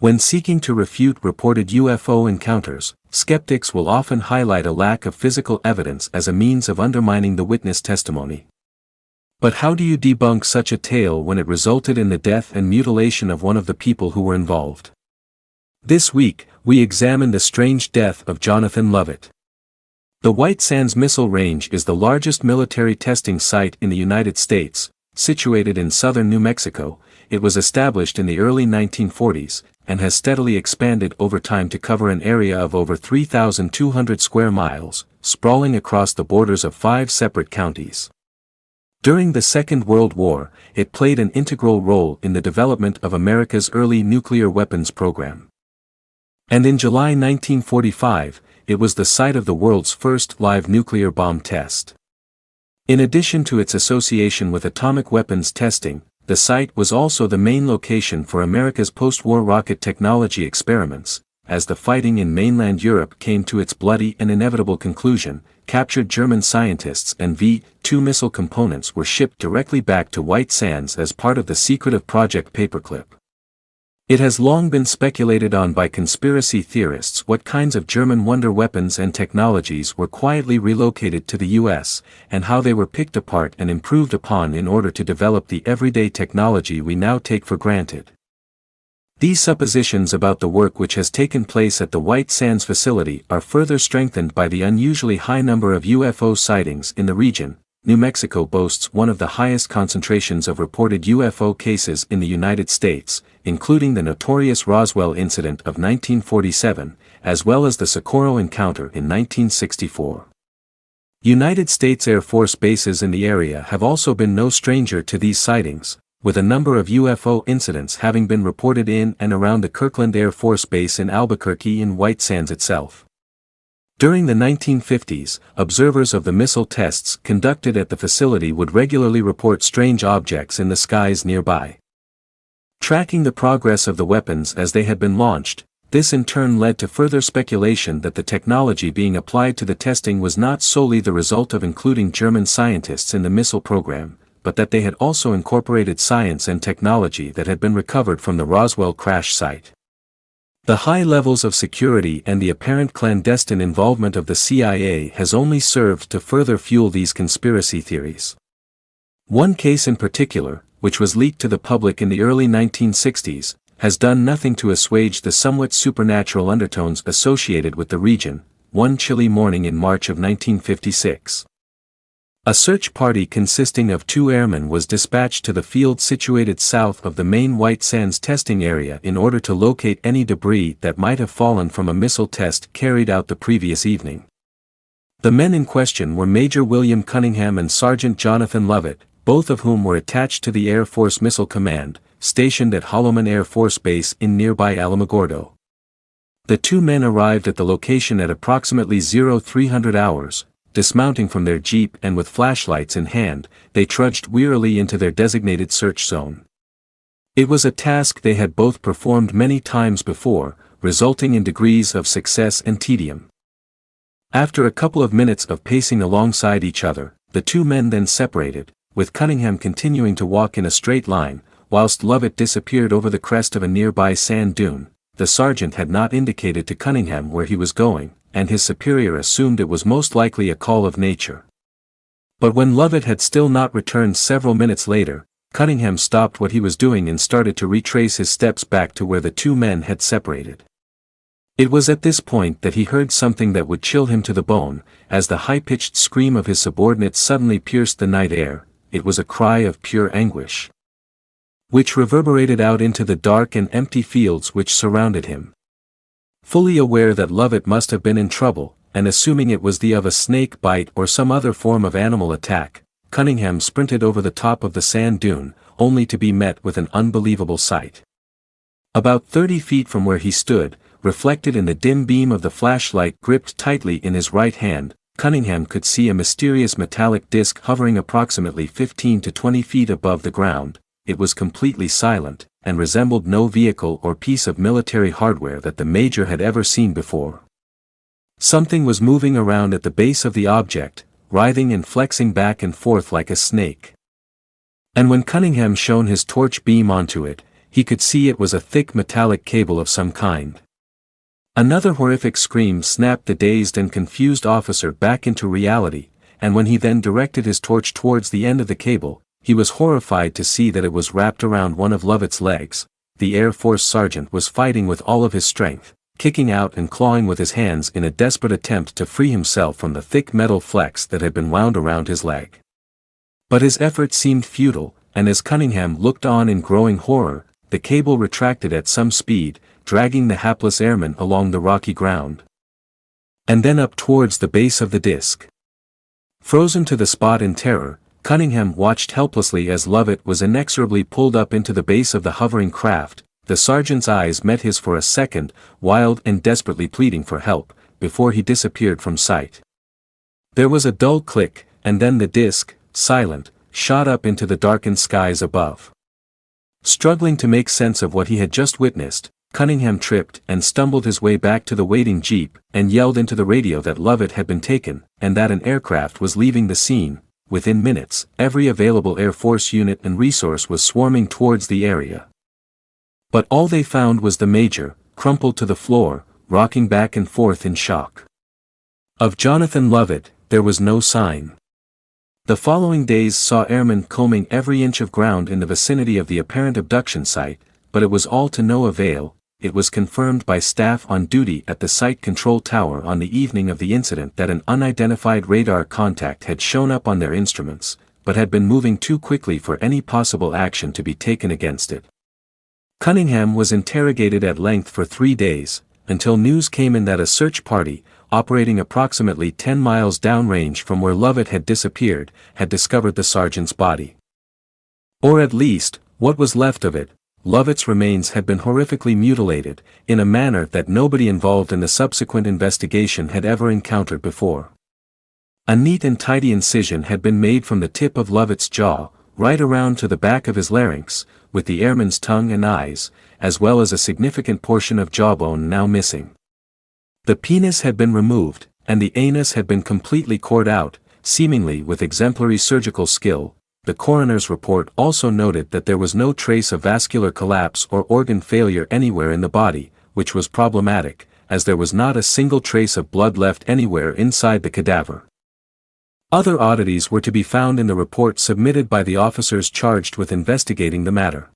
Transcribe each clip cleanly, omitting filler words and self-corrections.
When seeking to refute reported UFO encounters, skeptics will often highlight a lack of physical evidence as a means of undermining the witness testimony. But how do you debunk such a tale when it resulted in the death and mutilation of one of the people who were involved? This week, we examine the strange death of Jonathan Lovett. The White Sands Missile Range is the largest military testing site in the United States, situated in southern New Mexico. It was established in the early 1940s, and has steadily expanded over time to cover an area of over 3,200 square miles, sprawling across the borders of 5 separate counties. During the Second World War, it played an integral role in the development of America's early nuclear weapons program. And in July 1945, it was the site of the world's first live nuclear bomb test. In addition to its association with atomic weapons testing, the site was also the main location for America's post-war rocket technology experiments. As the fighting in mainland Europe came to its bloody and inevitable conclusion, captured German scientists and V-2 missile components were shipped directly back to White Sands as part of the secretive Project Paperclip. It has long been speculated on by conspiracy theorists what kinds of German wonder weapons and technologies were quietly relocated to the US, and how they were picked apart and improved upon in order to develop the everyday technology we now take for granted. These suppositions about the work which has taken place at the White Sands facility are further strengthened by the unusually high number of UFO sightings in the region. New Mexico boasts one of the highest concentrations of reported UFO cases in the United States, including the notorious Roswell incident of 1947, as well as the Socorro encounter in 1964. United States Air Force bases in the area have also been no stranger to these sightings, with a number of UFO incidents having been reported in and around the Kirkland Air Force Base in Albuquerque and White Sands itself. During the 1950s, observers of the missile tests conducted at the facility would regularly report strange objects in the skies nearby. Tracking the progress of the weapons as they had been launched, this in turn led to further speculation that the technology being applied to the testing was not solely the result of including German scientists in the missile program, but that they had also incorporated science and technology that had been recovered from the Roswell crash site. The high levels of security and the apparent clandestine involvement of the CIA has only served to further fuel these conspiracy theories. One case in particular, which was leaked to the public in the early 1960s, has done nothing to assuage the somewhat supernatural undertones associated with the region. One chilly morning in March of 1956. A search party consisting of 2 airmen was dispatched to the field situated south of the main White Sands testing area in order to locate any debris that might have fallen from a missile test carried out the previous evening. The men in question were Major William Cunningham and Sergeant Jonathan Lovett, both of whom were attached to the Air Force Missile Command, stationed at Holloman Air Force Base in nearby Alamogordo. The 2 men arrived at the location at approximately 0300 hours. Dismounting from their jeep and with flashlights in hand, they trudged wearily into their designated search zone. It was a task they had both performed many times before, resulting in degrees of success and tedium. After a couple of minutes of pacing alongside each other, the 2 men then separated, with Cunningham continuing to walk in a straight line, whilst Lovett disappeared over the crest of a nearby sand dune. The sergeant had not indicated to Cunningham where he was going, and his superior assumed it was most likely a call of nature. But when Lovett had still not returned several minutes later, Cunningham stopped what he was doing and started to retrace his steps back to where the 2 men had separated. It was at this point that he heard something that would chill him to the bone, as the high-pitched scream of his subordinate suddenly pierced the night air. It was a cry of pure anguish, which reverberated out into the dark and empty fields which surrounded him. Fully aware that Lovett must have been in trouble, and assuming it was the of a snake bite or some other form of animal attack, Cunningham sprinted over the top of the sand dune, only to be met with an unbelievable sight. About 30 feet from where he stood, reflected in the dim beam of the flashlight gripped tightly in his right hand, Cunningham could see a mysterious metallic disc hovering approximately 15 to 20 feet above the ground. It was completely silent, and resembled no vehicle or piece of military hardware that the Major had ever seen before. Something was moving around at the base of the object, writhing and flexing back and forth like a snake. And when Cunningham shone his torch beam onto it, he could see it was a thick metallic cable of some kind. Another horrific scream snapped the dazed and confused officer back into reality, and when he then directed his torch towards the end of the cable, he was horrified to see that it was wrapped around one of Lovett's legs. The Air Force sergeant was fighting with all of his strength, kicking out and clawing with his hands in a desperate attempt to free himself from the thick metal flex that had been wound around his leg. But his efforts seemed futile, and as Cunningham looked on in growing horror, the cable retracted at some speed, dragging the hapless airman along the rocky ground. And then up towards the base of the disc. Frozen to the spot in terror, Cunningham watched helplessly as Lovett was inexorably pulled up into the base of the hovering craft. The sergeant's eyes met his for a second, wild and desperately pleading for help, before he disappeared from sight. There was a dull click, and then the disc, silent, shot up into the darkened skies above. Struggling to make sense of what he had just witnessed, Cunningham tripped and stumbled his way back to the waiting jeep and yelled into the radio that Lovett had been taken, and that an aircraft was leaving the scene. Within minutes, every available Air Force unit and resource was swarming towards the area. But all they found was the major, crumpled to the floor, rocking back and forth in shock. Of Jonathan Lovett, there was no sign. The following days saw airmen combing every inch of ground in the vicinity of the apparent abduction site, but it was all to no avail. It was confirmed by staff on duty at the site control tower on the evening of the incident that an unidentified radar contact had shown up on their instruments, but had been moving too quickly for any possible action to be taken against it. Cunningham was interrogated at length for 3 days, until news came in that a search party, operating approximately 10 miles downrange from where Lovett had disappeared, had discovered the sergeant's body. Or at least, what was left of it. Lovett's remains had been horrifically mutilated, in a manner that nobody involved in the subsequent investigation had ever encountered before. A neat and tidy incision had been made from the tip of Lovett's jaw, right around to the back of his larynx, with the airman's tongue and eyes, as well as a significant portion of jawbone now missing. The penis had been removed, and the anus had been completely cored out, seemingly with exemplary surgical skill. The coroner's report also noted that there was no trace of vascular collapse or organ failure anywhere in the body, which was problematic, as there was not a single trace of blood left anywhere inside the cadaver. Other oddities were to be found in the report submitted by the officers charged with investigating the matter.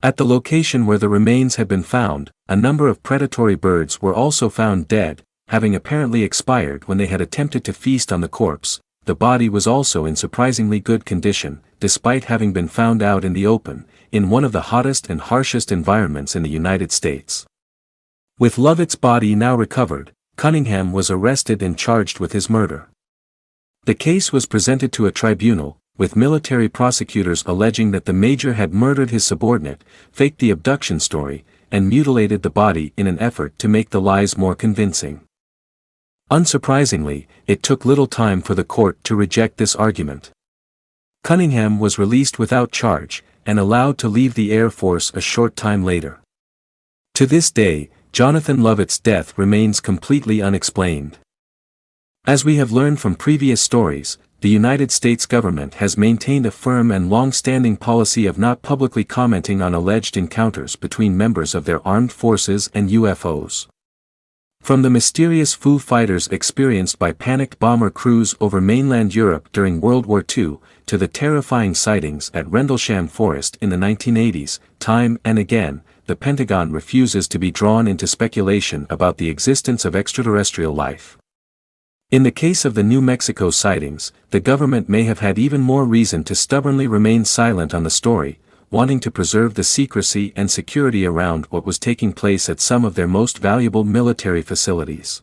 At the location where the remains had been found, a number of predatory birds were also found dead, having apparently expired when they had attempted to feast on the corpse. The body was also in surprisingly good condition, despite having been found out in the open, in one of the hottest and harshest environments in the United States. With Lovett's body now recovered, Cunningham was arrested and charged with his murder. The case was presented to a tribunal, with military prosecutors alleging that the major had murdered his subordinate, faked the abduction story, and mutilated the body in an effort to make the lies more convincing. Unsurprisingly, it took little time for the court to reject this argument. Cunningham was released without charge, and allowed to leave the Air Force a short time later. To this day, Jonathan Lovett's death remains completely unexplained. As we have learned from previous stories, the United States government has maintained a firm and long-standing policy of not publicly commenting on alleged encounters between members of their armed forces and UFOs. From the mysterious Foo Fighters experienced by panicked bomber crews over mainland Europe during World War II, to the terrifying sightings at Rendlesham Forest in the 1980s, time and again, the Pentagon refuses to be drawn into speculation about the existence of extraterrestrial life. In the case of the New Mexico sightings, the government may have had even more reason to stubbornly remain silent on the story, wanting to preserve the secrecy and security around what was taking place at some of their most valuable military facilities.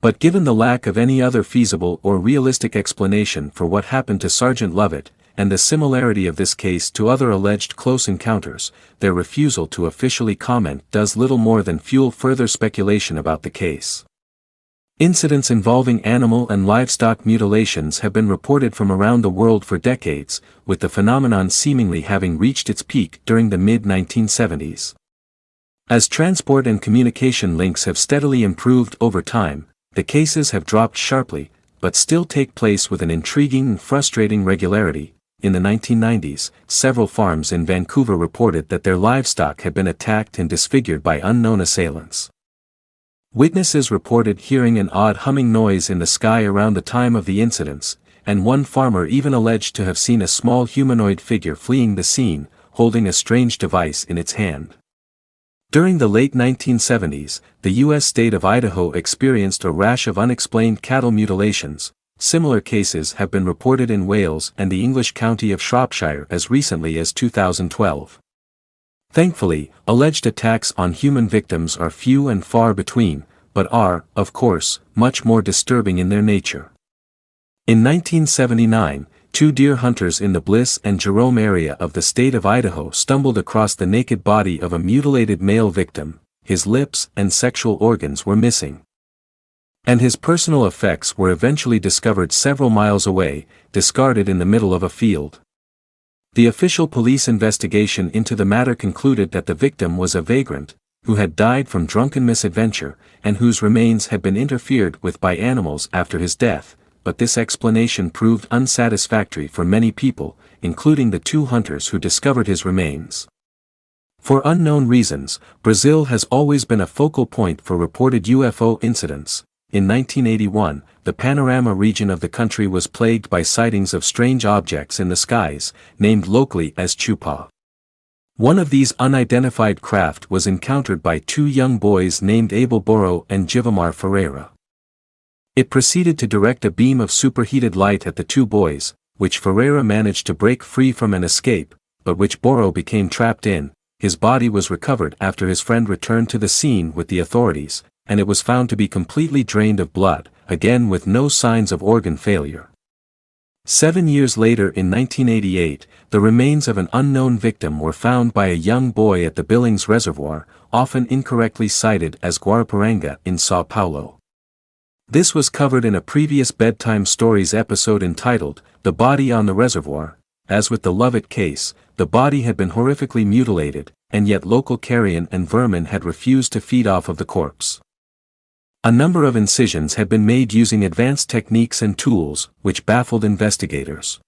But given the lack of any other feasible or realistic explanation for what happened to Sergeant Lovett, and the similarity of this case to other alleged close encounters, their refusal to officially comment does little more than fuel further speculation about the case. Incidents involving animal and livestock mutilations have been reported from around the world for decades, with the phenomenon seemingly having reached its peak during the mid-1970s. As transport and communication links have steadily improved over time, the cases have dropped sharply, but still take place with an intriguing and frustrating regularity. in the 1990s, several farms in Vancouver reported that their livestock had been attacked and disfigured by unknown assailants. Witnesses reported hearing an odd humming noise in the sky around the time of the incidents, and one farmer even alleged to have seen a small humanoid figure fleeing the scene, holding a strange device in its hand. During the late 1970s, the U.S. state of Idaho experienced a rash of unexplained cattle mutilations. Similar cases have been reported in Wales and the English county of Shropshire as recently as 2012. Thankfully, alleged attacks on human victims are few and far between, but are, of course, much more disturbing in their nature. In 1979, two deer hunters in the Bliss and Jerome area of the state of Idaho stumbled across the naked body of a mutilated male victim. His lips and sexual organs were missing. And his personal effects were eventually discovered several miles away, discarded in the middle of a field. The official police investigation into the matter concluded that the victim was a vagrant, who had died from drunken misadventure, and whose remains had been interfered with by animals after his death, but this explanation proved unsatisfactory for many people, including the two hunters who discovered his remains. For unknown reasons, Brazil has always been a focal point for reported UFO incidents. In 1981, the Panorama region of the country was plagued by sightings of strange objects in the skies, named locally as chupa. One of these unidentified craft was encountered by two young boys named Abel Boro and Jivamar Ferreira. It proceeded to direct a beam of superheated light at the two boys, which Ferreira managed to break free from and escape, but which Boro became trapped in. His body was recovered after his friend returned to the scene with the authorities, and it was found to be completely drained of blood, again with no signs of organ failure. 7 years later in 1988, the remains of an unknown victim were found by a young boy at the Billings Reservoir, often incorrectly cited as Guaraparanga in São Paulo. This was covered in a previous Bedtime Stories episode entitled, The Body on the Reservoir. As with the Lovett case, the body had been horrifically mutilated, and yet local carrion and vermin had refused to feed off of the corpse. A number of incisions had been made using advanced techniques and tools, which baffled investigators.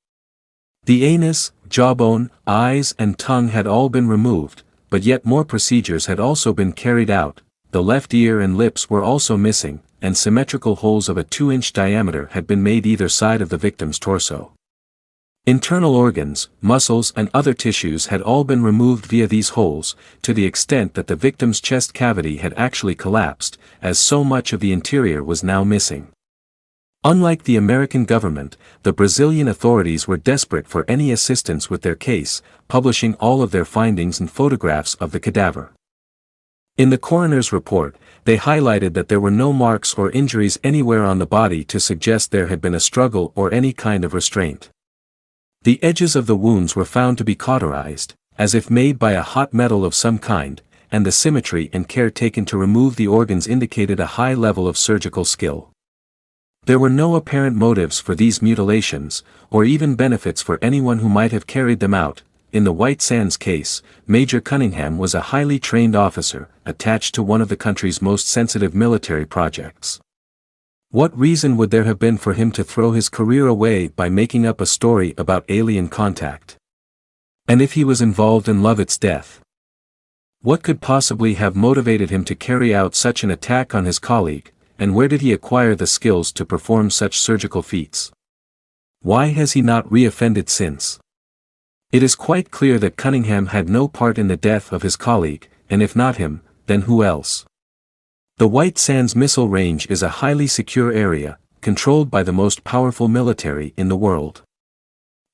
The anus, jawbone, eyes and tongue had all been removed, but yet more procedures had also been carried out. The left ear and lips were also missing, and symmetrical holes of a 2-inch diameter had been made either side of the victim's torso. Internal organs, muscles and other tissues had all been removed via these holes, to the extent that the victim's chest cavity had actually collapsed, as so much of the interior was now missing. Unlike the American government, the Brazilian authorities were desperate for any assistance with their case, publishing all of their findings and photographs of the cadaver. In the coroner's report, they highlighted that there were no marks or injuries anywhere on the body to suggest there had been a struggle or any kind of restraint. The edges of the wounds were found to be cauterized, as if made by a hot metal of some kind, and the symmetry and care taken to remove the organs indicated a high level of surgical skill. There were no apparent motives for these mutilations, or even benefits for anyone who might have carried them out. In the White Sands case, Major Cunningham was a highly trained officer, attached to one of the country's most sensitive military projects. What reason would there have been for him to throw his career away by making up a story about alien contact? And if he was involved in Lovett's death, what could possibly have motivated him to carry out such an attack on his colleague, and where did he acquire the skills to perform such surgical feats? Why has he not reoffended since? It is quite clear that Cunningham had no part in the death of his colleague, and if not him, then who else? The White Sands Missile Range is a highly secure area, controlled by the most powerful military in the world.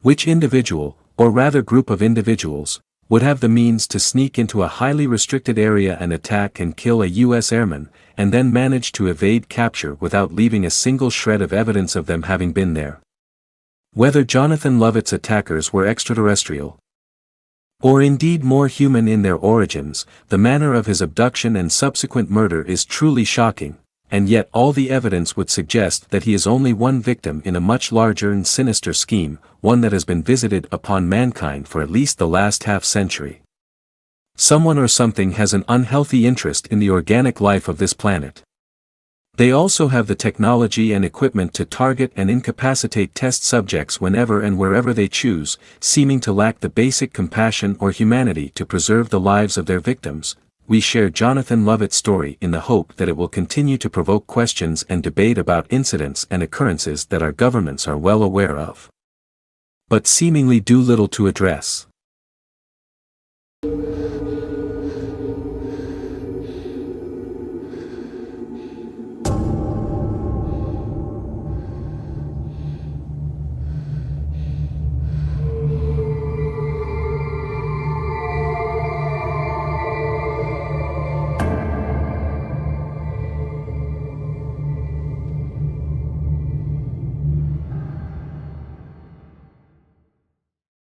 Which individual, or rather group of individuals, would have the means to sneak into a highly restricted area and attack and kill a U.S. airman, and then manage to evade capture without leaving a single shred of evidence of them having been there? Whether Jonathan Lovett's attackers were extraterrestrial, or indeed more human in their origins, the manner of his abduction and subsequent murder is truly shocking, and yet all the evidence would suggest that he is only one victim in a much larger and sinister scheme, one that has been visited upon mankind for at least the last half-century. Someone or something has an unhealthy interest in the organic life of this planet. They also have the technology and equipment to target and incapacitate test subjects whenever and wherever they choose, seeming to lack the basic compassion or humanity to preserve the lives of their victims. We share Jonathan Lovett's story in the hope that it will continue to provoke questions and debate about incidents and occurrences that our governments are well aware of, but seemingly do little to address.